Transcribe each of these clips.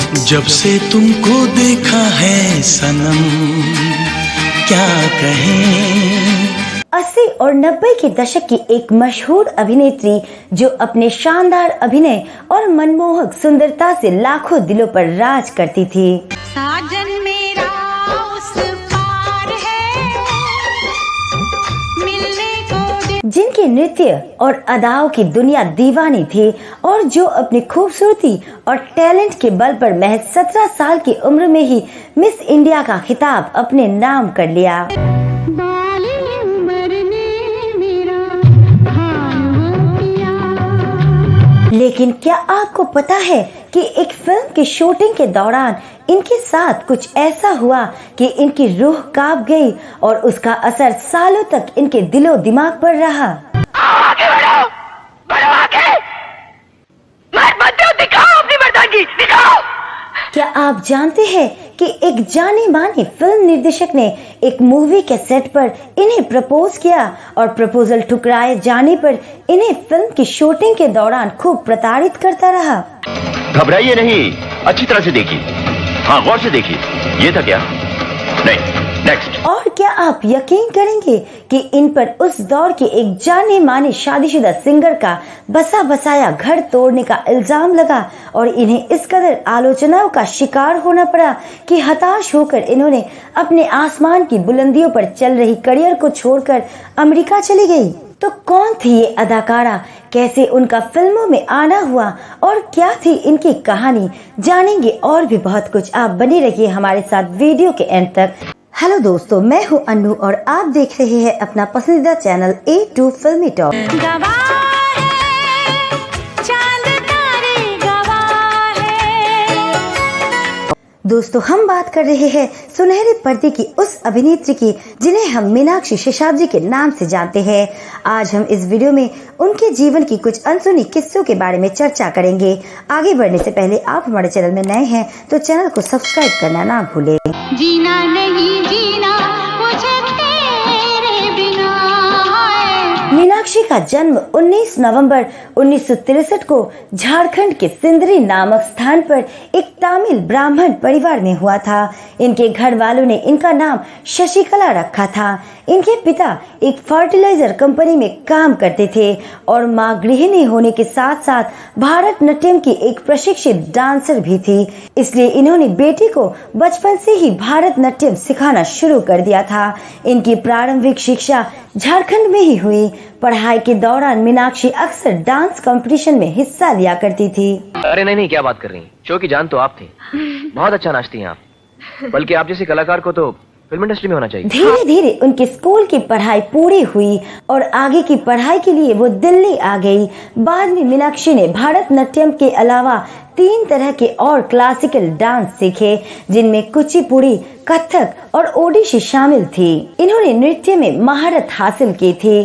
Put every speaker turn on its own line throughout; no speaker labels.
जब से तुमको देखा है सनम, क्या कहें।
80 और 90 के दशक की एक मशहूर अभिनेत्री जो अपने शानदार अभिनय और मनमोहक सुंदरता से लाखों दिलों पर राज करती थी।
साजन मेरा उस पार है, मिलने को
जिनके नृत्य और अदाओं की दुनिया दीवानी थी और जो अपनी खूबसूरती और टैलेंट के बल पर महज 17 साल की उम्र में ही मिस इंडिया का खिताब अपने नाम कर लिया। लेकिन क्या आपको पता है कि एक फिल्म की शूटिंग के दौरान इनके साथ कुछ ऐसा हुआ कि इनकी रूह कांप गई और उसका असर सालों तक इनके दिलो दिमाग पर रहा।
आगे बढ़ो, बढ़ो आगे, मत दो, दिखाओ अपनी मर्दानगी, दिखाओ।
क्या आप जानते हैं कि एक जाने माने फिल्म निर्देशक ने एक मूवी के सेट पर इन्हें प्रपोज किया और प्रपोजल ठुकराए जाने पर इन्हें फिल्म की शूटिंग के दौरान खूब प्रताड़ित करता रहा।
घबराइए नहीं, अच्छी तरह से देखिए, हाँ गौर से देखिए, ये था क्या? नहीं, नेक्स्ट।
और क्या आप यकीन करेंगे कि इन पर उस दौर के एक जाने माने शादीशुदा सिंगर का बसा बसाया घर तोड़ने का इल्जाम लगा और इन्हें इस कदर आलोचनाओं का शिकार होना पड़ा कि हताश होकर इन्होंने अपने आसमान की बुलंदियों पर चल रही करियर को छोड़कर अमेरिका चली गई। तो कौन थी ये अदाकारा, कैसे उनका फिल्मों में आना हुआ और क्या थी इनकी कहानी, जानेंगे और भी बहुत कुछ। आप बने रहिए हमारे साथ वीडियो के एंड तक। हेलो दोस्तों, मैं हूं अन्नू और आप देख रहे हैं अपना पसंदीदा चैनल A2 फिल्मी टॉक। दोस्तों, हम बात कर रहे हैं सुनहरे पर्दे की उस अभिनेत्री की जिन्हें हम मीनाक्षी शेषाद्री के नाम से जानते हैं। आज हम इस वीडियो में उनके जीवन की कुछ अनसुनी किस्सों के बारे में चर्चा करेंगे। आगे बढ़ने से पहले आप हमारे चैनल में नए हैं तो चैनल को सब्सक्राइब करना ना भूलें।
जीना नहीं जीना मुझे तेरे बिना है।
मीनाक्षी का जन्म 19 नवंबर 1963 को झारखंड के सिंदरी नामक स्थान पर एक तमिल ब्राह्मण परिवार में हुआ था। इनके घर वालों ने इनका नाम शशिकला रखा था। इनके पिता एक फर्टिलाइजर कंपनी में काम करते थे और मां गृहिणी होने के साथ साथ भारतनाट्यम की एक प्रशिक्षित डांसर भी थी। इसलिए इन्होंने बेटी को बचपन से ही भारतनाट्यम सिखाना शुरू कर दिया था। इनकी प्रारंभिक शिक्षा झारखंड में ही हुई। पढ़ाई के दौरान मीनाक्षी अक्सर डांस कंपटीशन में हिस्सा लिया करती थी।
अरे नहीं, क्या बात कर रही हैं? शो की जान तो आप थी, बहुत अच्छा नाचती हैं आप, बल्कि आप जैसे कलाकार को तो फिल्म इंडस्ट्री में होना चाहिए।
धीरे धीरे उनकी स्कूल की पढ़ाई पूरी हुई और आगे की पढ़ाई के लिए वो दिल्ली आ गई। बाद में मीनाक्षी ने भारतनाट्यम के अलावा 3 तरह के और क्लासिकल डांस सीखे, जिनमें कुचिपुड़ी, कथक और ओडिसी शामिल थी। इन्होंने नृत्य में महारत हासिल की थी।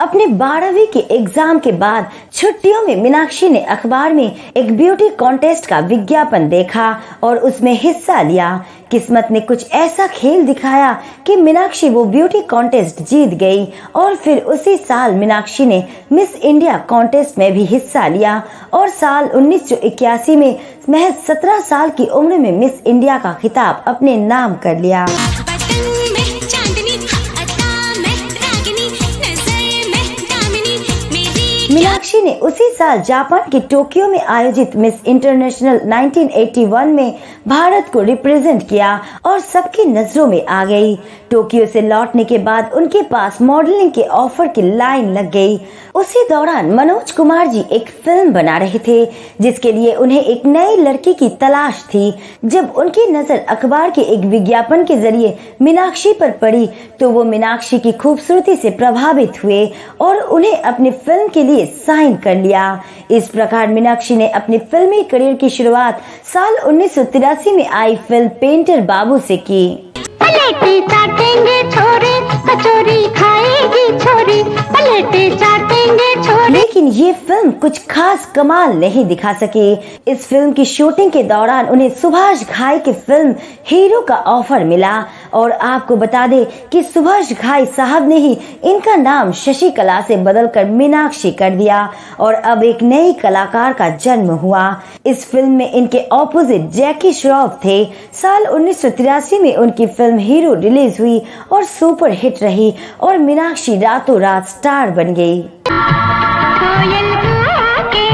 अपने 12वीं के एग्जाम के बाद छुट्टियों में मीनाक्षी ने अखबार में एक ब्यूटी कॉन्टेस्ट का विज्ञापन देखा और उसमें हिस्सा लिया। किस्मत ने कुछ ऐसा खेल दिखाया कि मीनाक्षी वो ब्यूटी कॉन्टेस्ट जीत गई और फिर उसी साल मीनाक्षी ने मिस इंडिया कॉन्टेस्ट में भी हिस्सा लिया और साल 1981 में महज 17 साल की उम्र में मिस इंडिया का खिताब अपने नाम कर लिया। मीनाक्षी ने उसी साल जापान के टोक्यो में आयोजित मिस इंटरनेशनल 1981 में भारत को रिप्रेजेंट किया और सबकी नजरों में आ गई। टोक्यो से लौटने के बाद उनके पास मॉडलिंग के ऑफर की लाइन लग गई। उसी दौरान मनोज कुमार जी एक फिल्म बना रहे थे जिसके लिए उन्हें एक नई लड़की की तलाश थी। जब उनकी नजर अखबार के एक विज्ञापन के जरिए मीनाक्षी पर पड़ी तो वो मीनाक्षी की खूबसूरती से प्रभावित हुए और उन्हें अपनी फिल्म के लिए साइन कर लिया। इस प्रकार मीनाक्षी ने अपनी फिल्मी करियर की शुरुआत साल 1983 में आई फिल्म पेंटर बाबू से की।
पलेटे चाटेंगे छोरे, कचौरी खाएगी छोरी, पलेटे चाटेंगे छोरे।
लेकिन ये फिल्म कुछ खास कमाल नहीं दिखा सकी। इस फिल्म की शूटिंग के दौरान उन्हें सुभाष घाई की फिल्म हीरो का ऑफर मिला और आपको बता दें कि सुभाष घाई साहब ने ही इनका नाम शशिकला से बदलकर मीनाक्षी कर दिया और अब एक नई कलाकार का जन्म हुआ। इस फिल्म में इनके ऑपोजिट जैकी श्रॉफ थे। साल 1983 में उनकी फिल्म हीरो रिलीज हुई और सुपर हिट रही और मीनाक्षी रातों रात स्टार बन गई।
कोयल कूके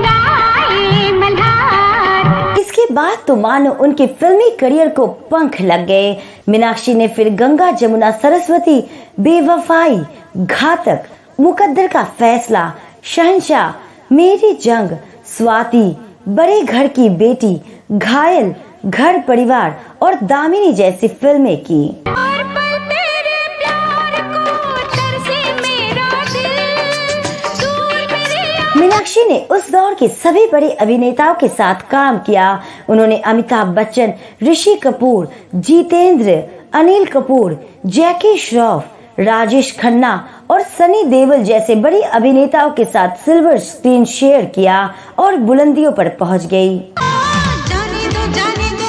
गाए मल्हार।
इसके बाद तो मानो उनके फिल्मी करियर को पंख लग गए। मीनाक्षी ने फिर गंगा जमुना सरस्वती, बेवफाई, घातक, मुकद्दर का फैसला, शहंशाह, मेरी जंग, स्वाति, बड़े घर की बेटी, घायल, घर परिवार और दामिनी जैसी फिल्में की।
और पल तेरे प्यार को तरसे मेरा दिल, दूर मेरे
मीनाक्षी ने उस दौर के सभी बड़े अभिनेताओं के साथ काम किया। उन्होंने अमिताभ बच्चन, ऋषि कपूर, जितेंद्र, अनिल कपूर, जैकी श्रॉफ, राजेश खन्ना और सनी देओल जैसे बड़े अभिनेताओं के साथ सिल्वर स्क्रीन शेयर किया और बुलंदियों पर पहुंच गई।
जाने दो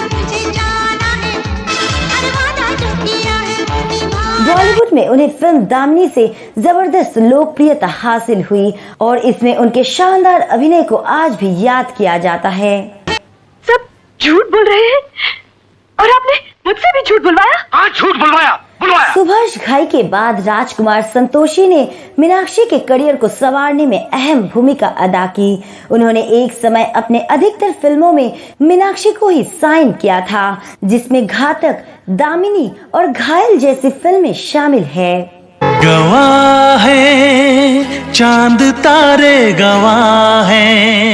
मुझे जाना है, हर वादा जो किया है वो निभाना।
बॉलीवुड में उन्हें फिल्म दामिनी से जबरदस्त लोकप्रियता हासिल हुई और इसमें उनके शानदार अभिनय को आज भी याद किया जाता है।
सब झूठ बोल रहे हैं और आपने मुझसे भी झूठ बुलवाया।
आज झूठ बुलवाया।
सुभाष घाई के बाद राजकुमार संतोषी ने मीनाक्षी के करियर को संवारने में अहम भूमिका अदा की। उन्होंने एक समय अपने अधिकतर फिल्मों में मीनाक्षी को ही साइन किया था, जिसमें घातक, दामिनी और घायल जैसी फिल्में शामिल है।
गवाह है चांद तारे, गवाह है।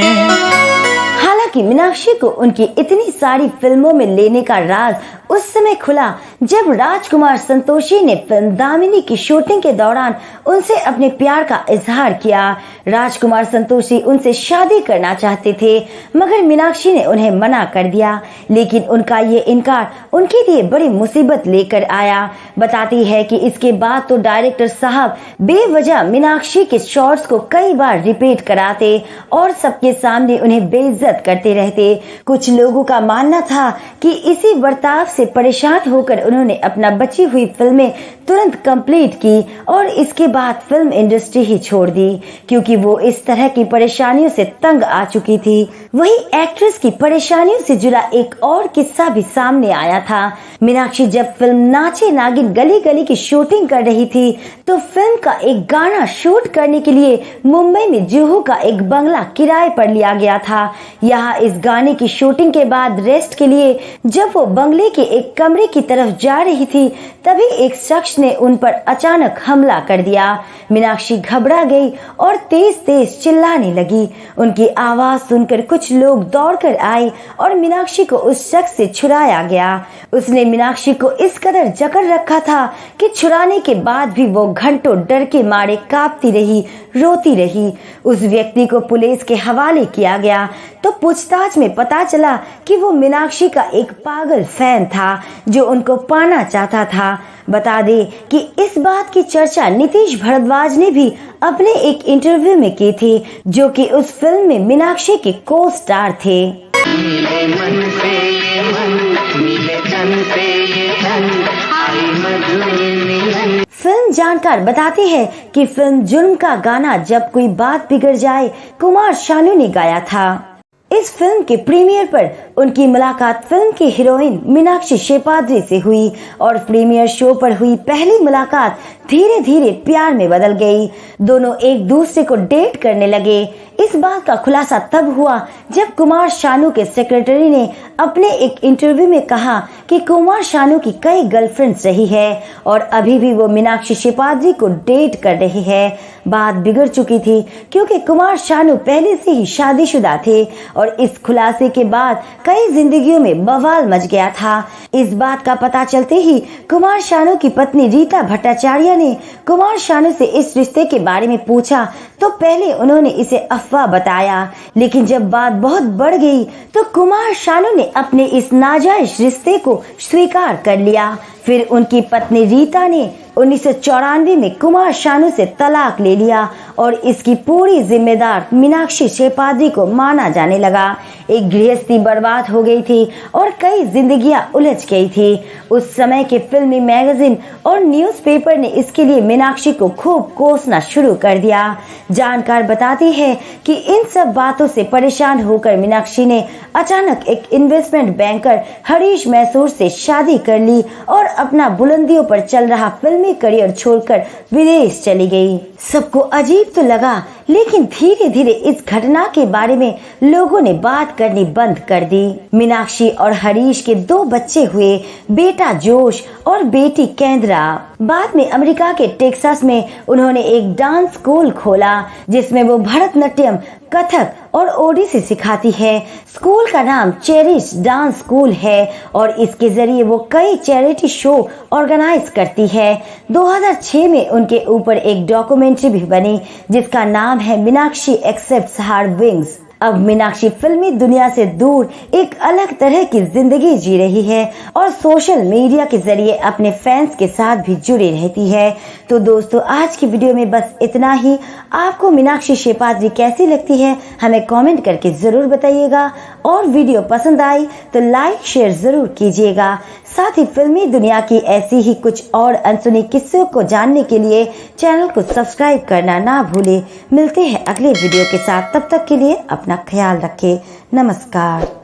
हालांकि मीनाक्षी को उनकी इतनी सारी फिल्मों में लेने का राज उस समय खुला जब राजकुमार संतोषी ने फिल्म दामिनी की शूटिंग के दौरान उनसे अपने प्यार का इजहार किया। राजकुमार संतोषी उनसे शादी करना चाहते थे, मगर मीनाक्षी ने उन्हें मना कर दिया। लेकिन उनका ये इनकार उनके लिए बड़ी मुसीबत लेकर आया। बताती है कि इसके बाद तो डायरेक्टर साहब बेवजह मीनाक्षी के शॉट्स को कई बार रिपीट कराते और सबके सामने उन्हें बेइज्जत करते रहते। कुछ लोगों का मानना था कि इसी बर्ताव से परेशान होकर उन्होंने अपना बची हुई फिल्में तुरंत कंप्लीट की और इसके बाद फिल्म इंडस्ट्री ही छोड़ दी, क्योंकि वो इस तरह की परेशानियों से तंग आ चुकी थी। वही एक्ट्रेस की परेशानियों से जुड़ा एक और किस्सा भी सामने आया था। मीनाक्षी जब फिल्म नाचे नागिन गली गली की शूटिंग कर रही थी तो फिल्म का एक गाना शूट करने के लिए मुंबई में जुहू का एक बंगला किराए पर लिया गया था। यहाँ इस गाने की शूटिंग के बाद रेस्ट के लिए जब वो बंगले के एक कमरे की तरफ जा रही थी तभी एक शख्स ने उन पर अचानक हमला कर दिया। मीनाक्षी घबरा गई और तेज तेज चिल्लाने लगी। उनकी आवाज सुनकर कुछ लोग दौड़कर आए और मीनाक्षी को उस शख्स से छुड़ाया गया। उसने मीनाक्षी को इस कदर जकड़ रखा था कि छुड़ाने के बाद भी वो घंटों डर के मारे कांपती रही, रोती रही। उस व्यक्ति को पुलिस के हवाले किया गया तो पूछताछ में पता चला कि वो मीनाक्षी का एक पागल फैन था जो उनको पाना चाहता था। बता दे कि इस बात की चर्चा नीतीश भारद्वाज ने भी अपने एक इंटरव्यू में की थी, जो कि उस फिल्म में मीनाक्षी के को स्टार थे।
मिले मन से ये मन, मिले तन से ये तन, आई मधुर मिलन।
फिल्म जानकार बताते हैं कि फिल्म जुर्म का गाना जब कोई बात बिगड़ जाए कुमार शानू ने गाया था। इस फिल्म के प्रीमियर पर उनकी मुलाकात फिल्म की हीरोइन मीनाक्षी शेपाद्री से हुई और प्रीमियर शो पर हुई पहली मुलाकात धीरे धीरे प्यार में बदल गई। दोनों एक दूसरे को डेट करने लगे। इस बात का खुलासा तब हुआ जब कुमार शानू के सेक्रेटरी ने अपने एक इंटरव्यू में कहा कि कुमार शानू की कई गर्लफ्रेंड्स रही है और अभी भी वो मीनाक्षी शेपाद्री को डेट कर रही है। बात बिगड़ चुकी थी क्योंकि कुमार शानू पहले से ही शादीशुदा थे और इस खुलासे के बाद कई जिंदगियों में बवाल मच गया था। इस बात का पता चलते ही कुमार शानू की पत्नी रीता भट्टाचार्य ने कुमार शानू से इस रिश्ते के बारे में पूछा तो पहले उन्होंने इसे अफवाह बताया, लेकिन जब बात बहुत बढ़ गई तो कुमार शानू ने अपने इस नाजायज रिश्ते को स्वीकार कर लिया। फिर उनकी पत्नी रीता ने 1994 में कुमार शानू से तलाक ले लिया और इसकी पूरी जिम्मेदार मीनाक्षी शेपाद्री को माना जाने लगा। एक गृहस्थी बर्बाद हो गई थी और कई जिंदगियां उलझ गई थी। उस समय के फिल्मी मैगजीन और न्यूज़पेपर ने इसके लिए मीनाक्षी को खूब कोसना शुरू कर दिया। जानकार बताती है कि इन सब बातों से परेशान होकर मीनाक्षी ने अचानक एक इन्वेस्टमेंट बैंकर हरीश मैसूर से शादी कर ली और अपना बुलंदियों पर चल रहा फिल्मी करियर छोड़कर विदेश चली गई। सबको अजीब तो लगा, लेकिन धीरे धीरे इस घटना के बारे में लोगों ने बात करनी बंद कर दी। मीनाक्षी और हरीश के 2 बच्चे हुए, बेटा जोश और बेटी केंद्रा। बाद में अमेरिका के टेक्सास में उन्होंने एक डांस स्कूल खोला जिसमें वो भरतनाट्यम, कथक और ओडिसी सिखाती है। स्कूल का नाम चेरिश डांस स्कूल है और इसके जरिए वो कई चैरिटी शो ऑर्गेनाइज करती है। 2006 में उनके ऊपर एक डॉक्यूमेंट्री भी बनी जिसका नाम है मीनाक्षी एक्सेप्ट्स हर विंग्स। अब मीनाक्षी फिल्मी दुनिया से दूर एक अलग तरह की जिंदगी जी रही है और सोशल मीडिया के जरिए अपने फैंस के साथ भी जुड़ी रहती है। तो दोस्तों, आज की वीडियो में बस इतना ही। आपको मीनाक्षी शेपाद्री कैसी लगती है हमें कमेंट करके जरूर बताइएगा और वीडियो पसंद आई तो लाइक शेयर जरूर कीजिएगा। साथ ही फिल्मी दुनिया की ऐसी ही कुछ और अनसुनी किस्सों को जानने के लिए चैनल को सब्सक्राइब करना ना भूले। मिलते हैं अगले वीडियो के साथ, तब तक के लिए अपना ख्याल रखें। नमस्कार।